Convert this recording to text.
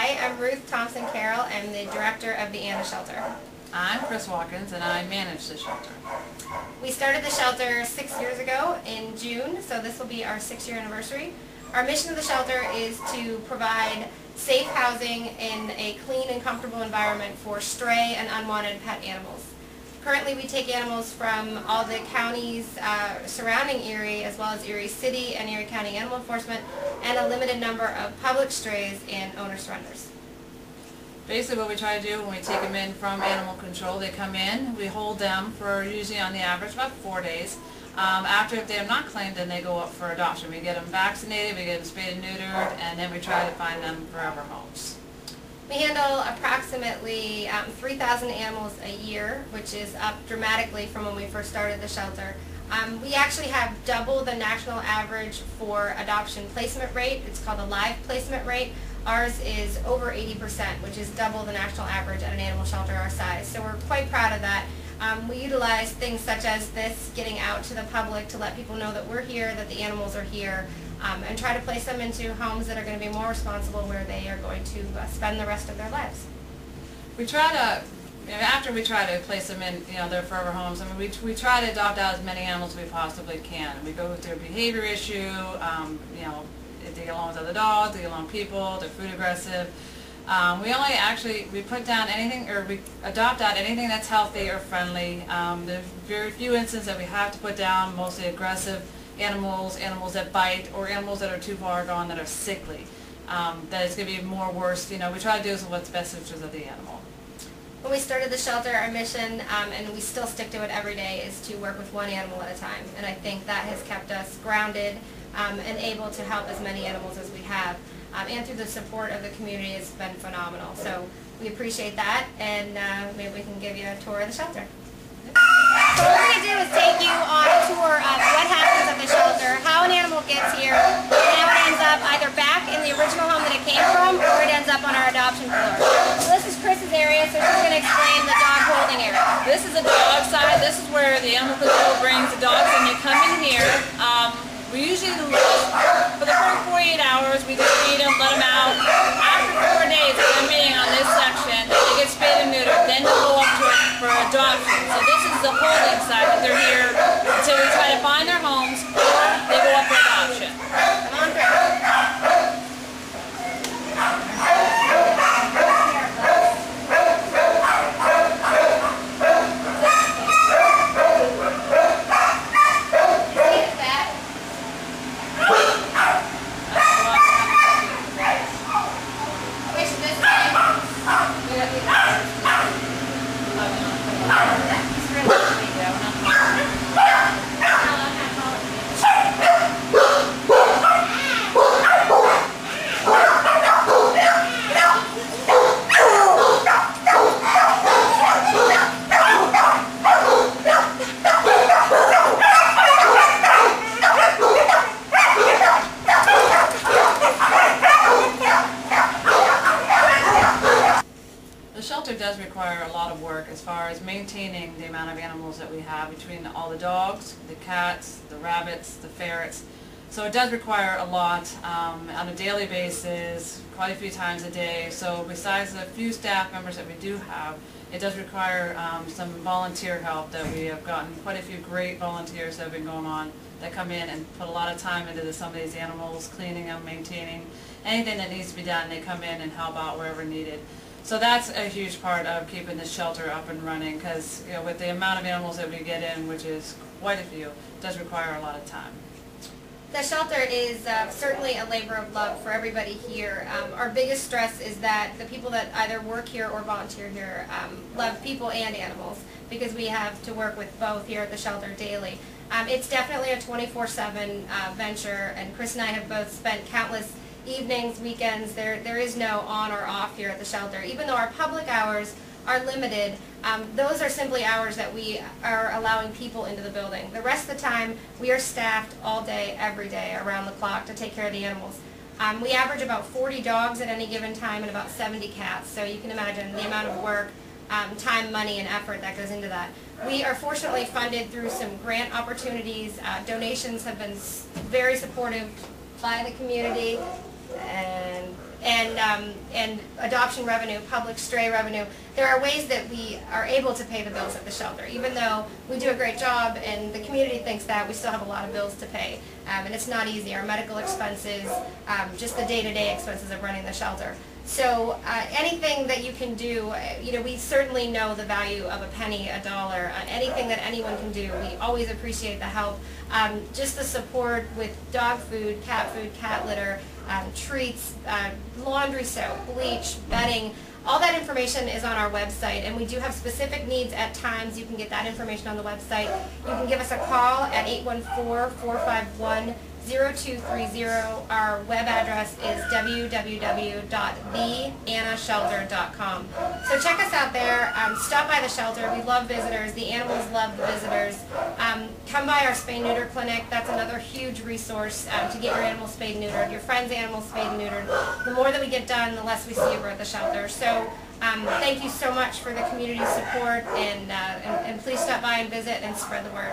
Hi, I'm Ruth Thompson-Carroll. I'm the director of the Anna Shelter. I'm Chris Watkins and I manage the shelter. We started the shelter 6 years ago in June, so this will be our 6-year anniversary. Our mission of the shelter is to provide safe housing in a clean and comfortable environment for stray and unwanted pet animals. Currently we take animals from all the counties surrounding Erie, as well as Erie City and Erie County Animal Enforcement, and a limited number of public strays and owner surrenders. Basically what we try to do when we take them in from animal control, they come in, we hold them for usually on the average about 4 days. After, if they are not claimed, then they go up for adoption. We get them vaccinated, we get them spayed and neutered, and then we try to find them forever homes. We handle approximately 3,000 animals a year, which is up dramatically from when we first started the shelter. We actually have double the national average for adoption placement rate. It's called a live placement rate. Ours is over 80%, which is double the national average at an animal shelter our size. So we're quite proud of that. We utilize things such as this, getting out to the public to let people know that we're here, that the animals are here, and try to place them into homes that are going to be more responsible, where they are going to spend the rest of their lives. We try to, after we try to place them in, their forever homes, we try to adopt out as many animals as we possibly can. We go with their behavior issue, if they get along with other dogs, they get along with people, they're food aggressive. We put down anything, or we adopt out anything that's healthy or friendly. There's very few instances that we have to put down, mostly aggressive animals, animals that bite, or animals that are too far gone that are sickly. That is going to be more worse. We try to do what's best interest of the animal. When we started the shelter, our mission, and we still stick to it every day, is to work with one animal at a time. And I think that has kept us grounded and able to help as many animals as we have. And through the support of the community, it's been phenomenal. So we appreciate that, and maybe we can give you a tour of the shelter. So what we're going to do is take you on a tour of what happens at the shelter, how an animal gets here, and how it ends up either back in the original home that it came from, or it ends up on our adoption floor. So this is Chris's area, so she's going to explain the dog holding area. This is the dog side. This is where the animal control brings the dogs in. They come in here. We usually, for the first 48 hours, we just feed them, let them out. After 4 days of them being on this section, they get spayed and neutered. Then they'll go up to it for adoption. So this is the holding side, that they're here until we try to find their homes, or they go up for adoption. Come on through. The shelter does require a lot of work as far as maintaining the amount of animals that we have, between all the dogs, the cats, the rabbits, the ferrets. So it does require a lot on a daily basis, quite a few times a day. So besides the few staff members that we do have, it does require some volunteer help. That we have gotten quite a few great volunteers that have been going on, that come in and put a lot of time into some of these animals, cleaning them, maintaining anything that needs to be done. They come in and help out wherever needed. So that's a huge part of keeping the shelter up and running, because with the amount of animals that we get in, which is quite a few, it does require a lot of time. The shelter is certainly a labor of love for everybody here. Our biggest stress is that the people that either work here or volunteer here love people and animals, because we have to work with both here at the shelter daily. It's definitely a 24/7 venture, and Chris and I have both spent countless evenings, weekends. There is no on or off here at the shelter. Even though our public hours are limited, those are simply hours that we are allowing people into the building. The rest of the time, we are staffed all day, every day, around the clock to take care of the animals. We average about 40 dogs at any given time and about 70 cats, so you can imagine the amount of work, time, money, and effort that goes into that. We are fortunately funded through some grant opportunities. Donations have been very supportive by the community, and and adoption revenue, public stray revenue. There are ways that we are able to pay the bills at the shelter. Even though we do a great job and the community thinks that, we still have a lot of bills to pay. And it's not easy. Our medical expenses, just the day-to-day expenses of running the shelter. So anything that you can do, we certainly know the value of a penny, a dollar, anything that anyone can do. We always appreciate the help. Just the support with dog food, cat litter, treats, laundry soap, bleach, bedding. All that information is on our website, and we do have specific needs at times. You can get that information on the website. You can give us a call at 814-451-0230. Our web address is www.theannashelter.com. So check us out there. Stop by the shelter. We love visitors. The animals love the visitors. Come by our spay-neuter clinic. That's another huge resource to get your animals spayed and neutered, your friend's animals spayed and neutered. The more that we get done, the less we see over at the shelter. So thank you so much for the community support, and please stop by and visit and spread the word.